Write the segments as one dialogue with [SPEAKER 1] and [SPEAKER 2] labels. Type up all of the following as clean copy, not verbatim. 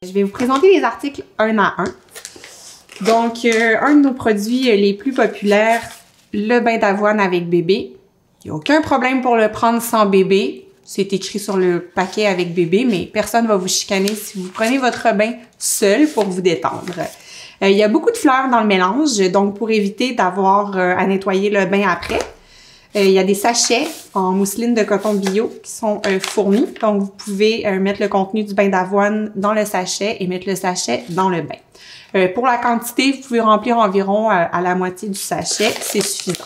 [SPEAKER 1] Je vais vous présenter les articles un à un. Donc, un de nos produits les plus populaires, le bain d'avoine avec bébé. Il n'y a aucun problème pour le prendre sans bébé. C'est écrit sur le paquet avec bébé, mais personne ne va vous chicaner si vous prenez votre bain seul pour vous détendre. Il y a beaucoup de fleurs dans le mélange, donc pour éviter d'avoir à nettoyer le bain après. Il y a des sachets en mousseline de coton bio qui sont fournis. Donc, vous pouvez mettre le contenu du bain d'avoine dans le sachet et mettre le sachet dans le bain. Pour la quantité, vous pouvez remplir environ à la moitié du sachet. C'est suffisant.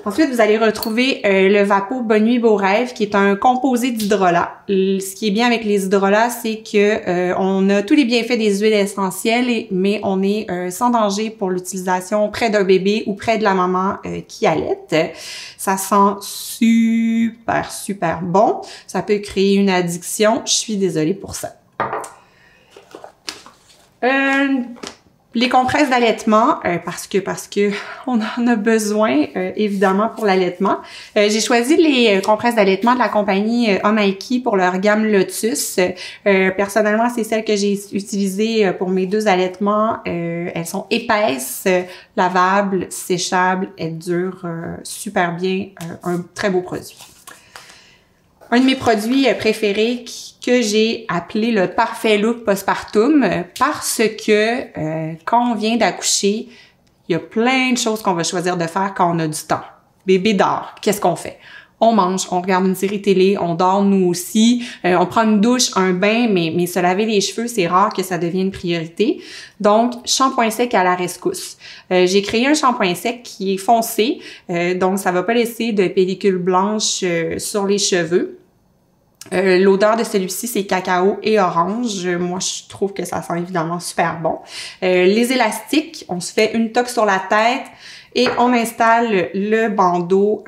[SPEAKER 1] Ensuite, vous allez retrouver le Vapeau Bonne Nuit Beau Rêve, qui est un composé d'hydrolat. Ce qui est bien avec les hydrolats, c'est que on a tous les bienfaits des huiles essentielles, mais on est sans danger pour l'utilisation près d'un bébé ou près de la maman qui allaite. Ça sent super bon. Ça peut créer une addiction. Je suis désolée pour ça. Les compresses d'allaitement, parce que on en a besoin, évidemment, pour l'allaitement. J'ai choisi les compresses d'allaitement de la compagnie Omaiki pour leur gamme Lotus. Personnellement, c'est celles que j'ai utilisées pour mes 2 allaitements. Elles sont épaisses, lavables, séchables, elles durent super bien. Un très beau produit. Un de mes produits préférés que j'ai appelé le parfait look postpartum parce que quand on vient d'accoucher, il y a plein de choses qu'on va choisir de faire quand on a du temps. Bébé dort, qu'est-ce qu'on fait? On mange, on regarde une série télé, on dort nous aussi, on prend une douche, un bain, mais se laver les cheveux, c'est rare que ça devienne une priorité. Donc, shampoing sec à la rescousse. J'ai créé un shampoing sec qui est foncé, donc ça va pas laisser de pellicule blanche sur les cheveux. L'odeur de celui-ci, c'est cacao et orange. Moi, je trouve que ça sent évidemment super bon. Les élastiques, on se fait une toque sur la tête et on installe le bandeau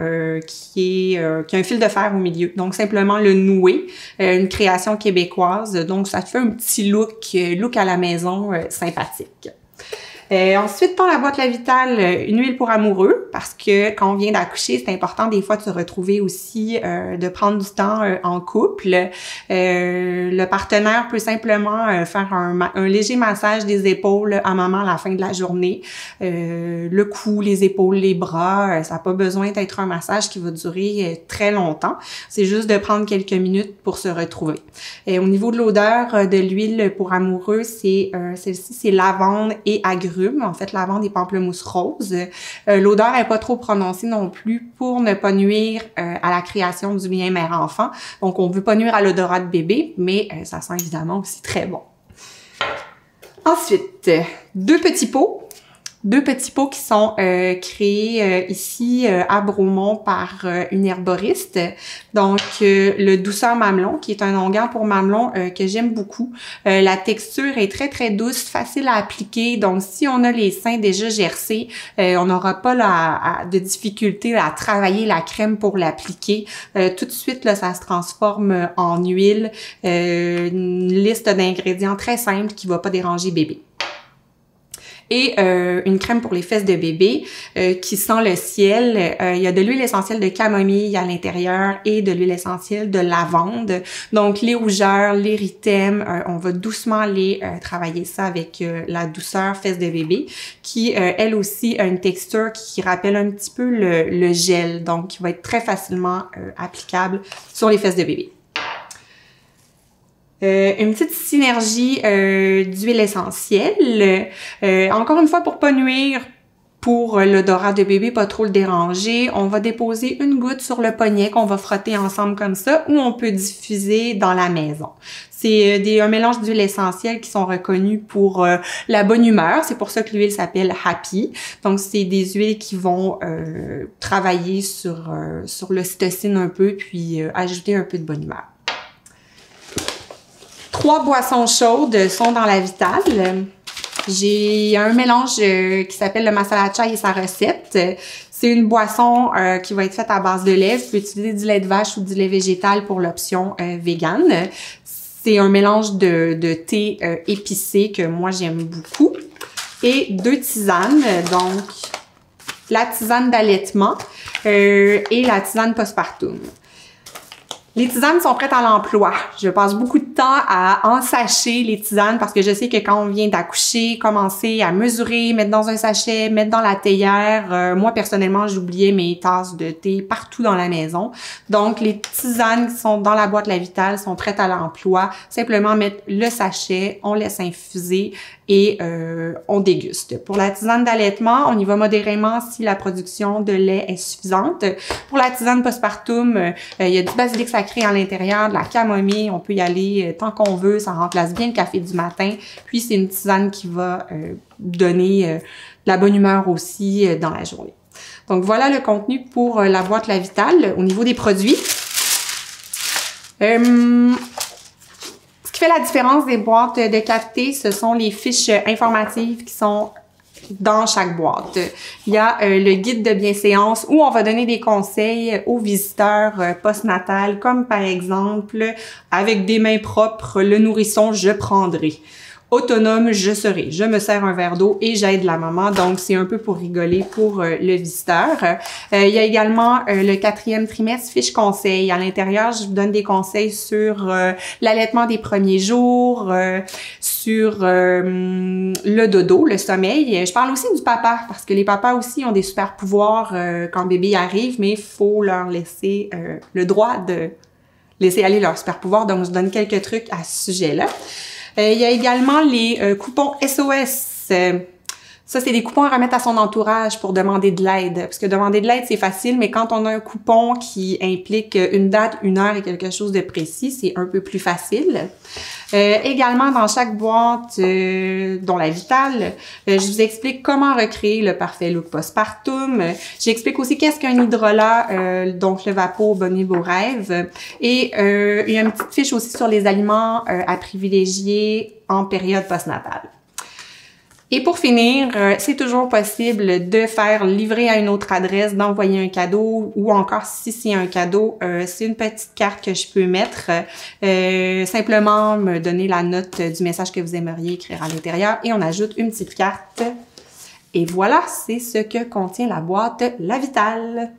[SPEAKER 1] qui a un fil de fer au milieu. Donc, simplement le nouer, une création québécoise. Donc, ça te fait un petit look à la maison sympathique. Ensuite, dans la boîte La Vitale, une huile pour amoureux, parce que quand on vient d'accoucher, c'est important des fois de se retrouver aussi, de prendre du temps en couple. Le partenaire peut simplement faire un léger massage des épaules à maman à la fin de la journée. Le cou, les épaules, les bras, ça n'a pas besoin d'être un massage qui va durer très longtemps. C'est juste de prendre quelques minutes pour se retrouver. Au niveau de l'odeur de l'huile pour amoureux, celle-ci, c'est lavande et agrumes. En fait, lavande et pamplemousse rose. L'odeur n'est pas trop prononcée non plus pour ne pas nuire à la création du lien mère-enfant. Donc, on ne veut pas nuire à l'odorat de bébé, mais ça sent évidemment aussi très bon. Ensuite, 2 petits pots. 2 petits pots qui sont créés ici à Bromont par une herboriste. Donc, le Douceur Mamelon, qui est un onguent pour mamelon que j'aime beaucoup. La texture est très douce, facile à appliquer. Donc, si on a les seins déjà gercés, on n'aura pas de difficulté à travailler la crème pour l'appliquer. Tout de suite, là, ça se transforme en huile. Une liste d'ingrédients très simple qui va pas déranger bébé. Et une crème pour les fesses de bébé qui sent le ciel. Il y a de l'huile essentielle de camomille à l'intérieur et de l'huile essentielle de lavande. Donc, les rougeurs, l'érythème, on va doucement aller travailler ça avec la douceur fesses de bébé qui, elle aussi, a une texture qui rappelle un petit peu le gel. Donc, qui va être très facilement applicable sur les fesses de bébé. Une petite synergie d'huile essentielle. Encore une fois, pour pas nuire pour l'odorat de bébé, pas trop le déranger, on va déposer une goutte sur le poignet qu'on va frotter ensemble comme ça ou on peut diffuser dans la maison. C'est un mélange d'huiles essentielles qui sont reconnues pour la bonne humeur. C'est pour ça que l'huile s'appelle Happy. Donc, c'est des huiles qui vont travailler sur l'ocytocine un peu puis ajouter un peu de bonne humeur. 3 boissons chaudes sont dans la Vitale. J'ai un mélange qui s'appelle le masala chai et sa recette. C'est une boisson qui va être faite à base de lait. Vous pouvez utiliser du lait de vache ou du lait végétal pour l'option vegan. C'est un mélange de thé épicé que moi j'aime beaucoup. Et 2 tisanes, donc la tisane d'allaitement et la tisane postpartum. Les tisanes sont prêtes à l'emploi. Je passe beaucoup de temps à ensacher les tisanes parce que je sais que quand on vient d'accoucher, commencer à mesurer, mettre dans un sachet, mettre dans la théière. Moi, personnellement, j'oubliais mes tasses de thé partout dans la maison. Donc, les tisanes qui sont dans la boîte La Vitale sont prêtes à l'emploi. Simplement mettre le sachet, on laisse infuser et on déguste. Pour la tisane d'allaitement, on y va modérément si la production de lait est suffisante. Pour la tisane postpartum, il y a du basilic sacré à l'intérieur, de la camomille, on peut y aller tant qu'on veut, ça remplace bien le café du matin. Puis c'est une tisane qui va donner de la bonne humeur aussi dans la journée. Donc voilà le contenu pour la boîte La Vitale au niveau des produits. Ce qui fait la différence des boîtes de café, ce sont les fiches informatives qui sont dans chaque boîte. Il y a le guide de bienséance où on va donner des conseils aux visiteurs postnatales, comme par exemple, avec des mains propres, le nourrisson, je prendrai. Autonome, je serai. Je me sers un verre d'eau et j'aide la maman. Donc, c'est un peu pour rigoler pour le visiteur. Il y a également le 4e trimestre, fiche conseil. À l'intérieur, je vous donne des conseils sur l'allaitement des premiers jours, sur le dodo, le sommeil. Je parle aussi du papa parce que les papas aussi ont des super pouvoirs quand bébé arrive, mais il faut leur laisser le droit de laisser aller leur super pouvoir. Donc, je donne quelques trucs à ce sujet-là. Il y a également les coupons SOS. Ça, c'est des coupons à remettre à son entourage pour demander de l'aide. Parce que demander de l'aide, c'est facile, mais quand on a un coupon qui implique une date, une heure et quelque chose de précis, c'est un peu plus facile. Également, dans chaque boîte, dont La Vitale, je vous explique comment recréer le parfait look postpartum. J'explique aussi qu'est-ce qu'un hydrolat, donc le Vapo Bonnet Beau Rêve. Et il y a une petite fiche aussi sur les aliments à privilégier en période postnatale. Et pour finir, c'est toujours possible de faire livrer à une autre adresse, d'envoyer un cadeau ou encore si c'est un cadeau, c'est une petite carte que je peux mettre. Simplement me donner la note du message que vous aimeriez écrire à l'intérieur et on ajoute une petite carte. Et voilà, c'est ce que contient la boîte La Vitale.